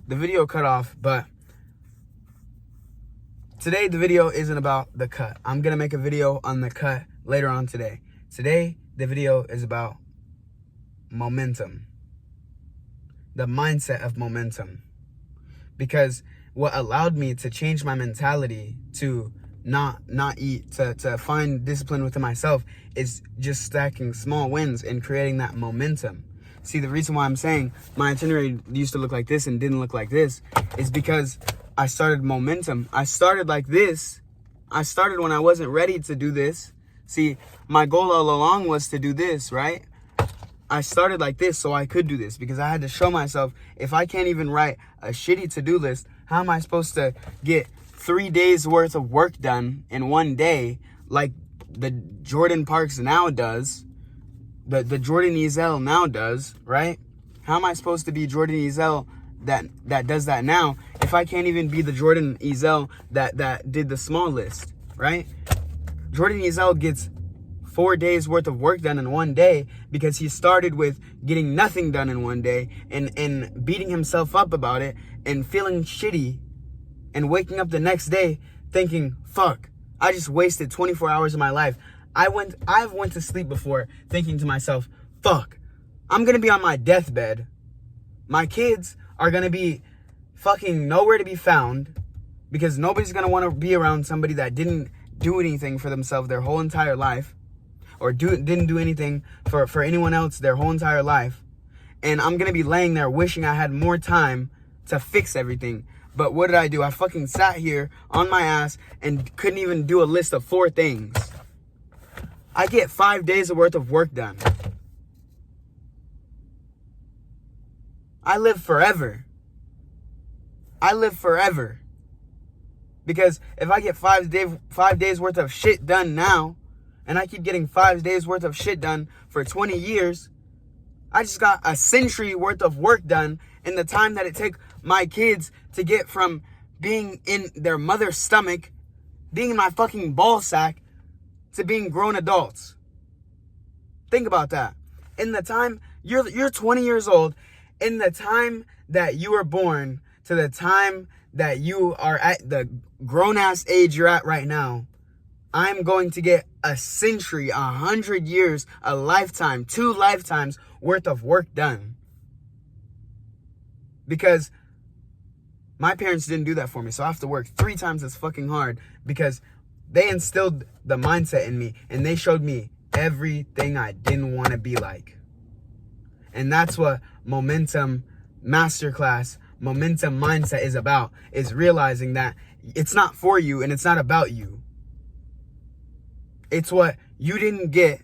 the video cut off, but today the video isn't about the cut. I'm going to make a video on the cut later on today. Today, the video is about momentum. The mindset of momentum. Because what allowed me to change my mentality to not eat, to find discipline within myself, is just stacking small wins and creating that momentum. See, the reason why I'm saying my itinerary used to look like this and didn't look like this is because I started momentum. I started like this. I started when I wasn't ready to do this. See, my goal all along was to do this, right? I started like this so I could do this, because I had to show myself, if I can't even write a shitty to-do list, how am I supposed to get 3 days worth of work done in one day like the Jordan Parks now does, the Jordan Ezell now does, right? How am I supposed to be Jordan Ezell that does that now if I can't even be the Jordan Ezell that did the small list, right? Jordan Ezell gets 4 days worth of work done in one day because he started with getting nothing done in one day and beating himself up about it and feeling shitty and waking up the next day thinking, fuck, I just wasted 24 hours of my life. I've went to sleep before thinking to myself, fuck, I'm going to be on my deathbed. My kids are going to be fucking nowhere to be found because nobody's going to want to be around somebody that didn't do anything for themselves their whole entire life, or didn't do anything for anyone else their whole entire life. And I'm going to be laying there wishing I had more time to fix everything. But what did I do? I fucking sat here on my ass and couldn't even do a list of 4 things. I get 5 days worth of work done. I live forever. I live forever. Because if I get 5 days worth of shit done now, and I keep getting 5 days worth of shit done for 20 years, I just got a century worth of work done in the time that it took my kids to get from being in their mother's stomach, being in my fucking ball sack, to being grown adults. Think about that. In the time, you're 20 years old, in the time that you were born to the time that you are at the grown-ass age you're at right now, I'm going to get a century, 100 years, a lifetime, 2 lifetimes worth of work done. Because my parents didn't do that for me, so I have to work 3 times as fucking hard because they instilled the mindset in me and they showed me everything I didn't want to be like. And that's what momentum masterclass, momentum mindset is about, is realizing that it's not for you and it's not about you. It's what you didn't get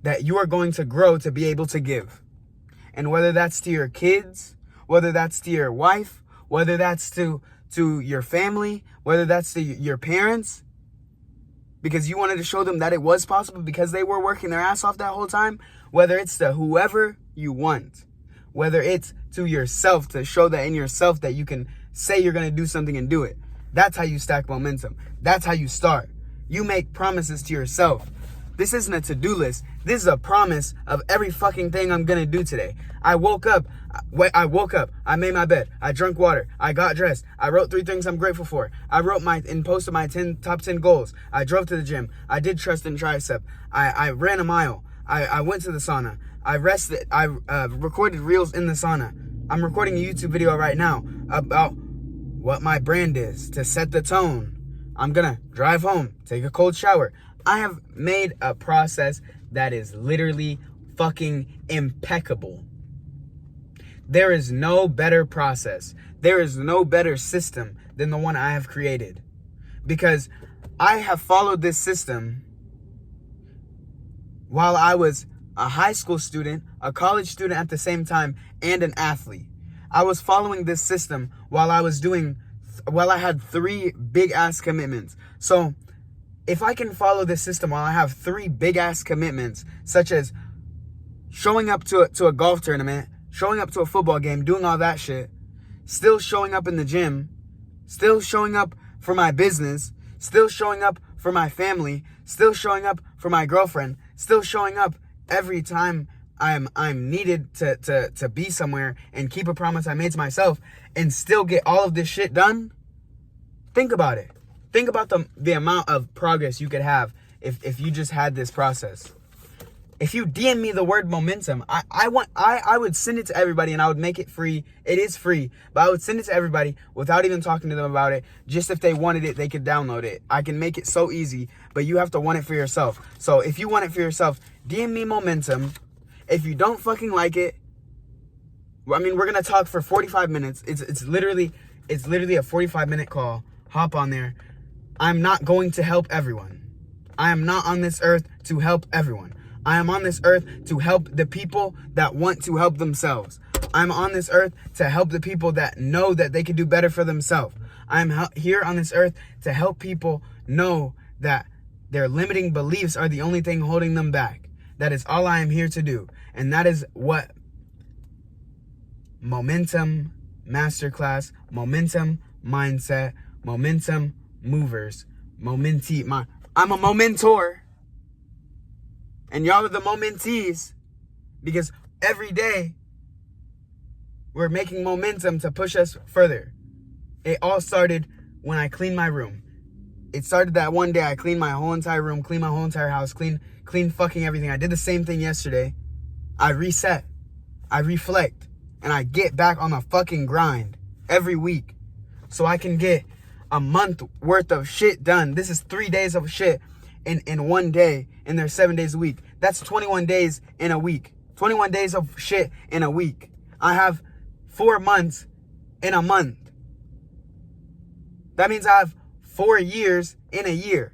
that you are going to grow to be able to give. And whether that's to your kids, whether that's to your wife, whether that's to your family, whether that's to your parents, because you wanted to show them that it was possible because they were working their ass off that whole time, whether it's to whoever you want, whether it's to yourself, to show that in yourself that you can say you're going to do something and do it. That's how you stack momentum. That's how you start. You make promises to yourself. This isn't a to-do list. This is a promise of every fucking thing I'm going to do today. I woke up. I made my bed. I drank water. I got dressed. I wrote 3 things I'm grateful for. I wrote and posted my top 10 goals. I drove to the gym. I did chest and tricep. I ran a mile. I went to the sauna. I rested. I recorded reels in the sauna. I'm recording a YouTube video right now about what my brand is to set the tone. I'm going to drive home, take a cold shower. I have made a process that is literally fucking impeccable. There is no better process. There is no better system than the one I have created. Because I have followed this system while I was a high school student, a college student at the same time, and an athlete. I was following this system while I had 3 big ass commitments. So if I can follow this system while I have 3 big ass commitments, such as showing up to a golf tournament, showing up to a football game, doing all that shit, still showing up in the gym, still showing up for my business, still showing up for my family, still showing up for my girlfriend, still showing up every time I'm needed to be somewhere and keep a promise I made to myself and still get all of this shit done. Think about it. Think about the amount of progress you could have if you just had this process. If you DM me the word momentum, I would send it to everybody and I would make it free. It is free, but I would send it to everybody without even talking to them about it. Just if they wanted it, they could download it. I can make it so easy, but you have to want it for yourself. So if you want it for yourself, DM me momentum. If you don't fucking like it, I mean, we're gonna talk for 45 minutes. It's literally a 45-minute call. Hop on there. I'm not going to help everyone. I am not on this earth to help everyone. I am on this earth to help the people that want to help themselves. I'm on this earth to help the people that know that they can do better for themselves. I'm here on this earth to help people know that their limiting beliefs are the only thing holding them back. That is all I am here to do. And that is what Momentum Masterclass, Momentum Mindset, Momentum Movers, I'm a momentor. And y'all are the momentees, because every day we're making momentum to push us further. It all started when I cleaned my room. It started that one day I cleaned my whole entire room, cleaned my whole entire house, clean fucking everything. I did the same thing yesterday. I reset, I reflect, and I get back on the fucking grind every week so I can get a month worth of shit done. This is 3 days of shit in one day, and there's 7 days a week. That's 21 days in a week. 21 days of shit in a week. I have 4 months in a month. That means I have 4 years in a year.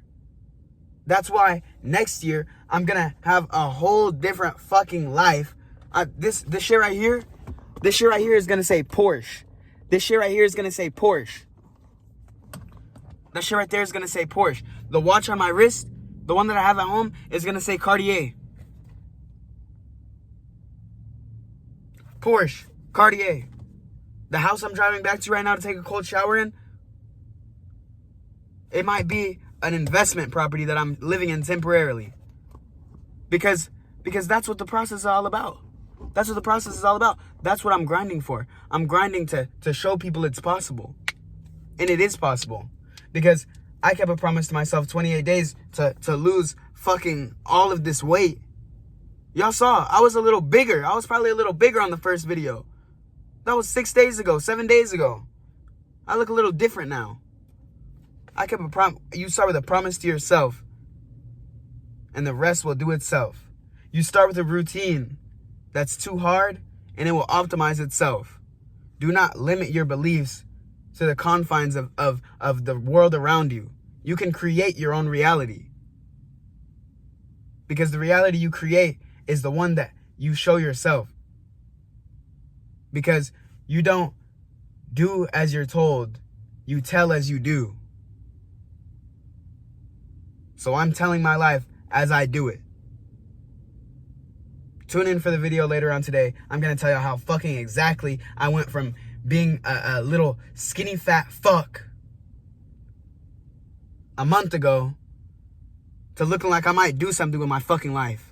That's why next year I'm gonna have a whole different fucking life. This shit right here is gonna say Porsche. This shit right here is gonna say Porsche. That shit right there is gonna say Porsche. The watch on my wrist, the one that I have at home, is gonna say Cartier. Porsche, Cartier. The house I'm driving back to right now to take a cold shower in, it might be an investment property that I'm living in temporarily. Because that's what the process is all about. That's what the process is all about. That's what I'm grinding for. I'm grinding to show people it's possible. And it is possible. Because I kept a promise to myself 28 days to lose fucking all of this weight. Y'all saw, I was a little bigger. I was probably a little bigger on the first video. That was 6 days ago, 7 days ago. I look a little different now. I kept a promise. You start with a promise to yourself, and the rest will do itself. You start with a routine that's too hard, and it will optimize itself. Do not limit your beliefs to the confines of the world around you. You can create your own reality. Because the reality you create is the one that you show yourself. Because you don't do as you're told, you tell as you do. So I'm telling my life as I do it. Tune in for the video later on today. I'm going to tell you how fucking exactly I went from being a little skinny fat fuck a month ago to looking like I might do something with my fucking life.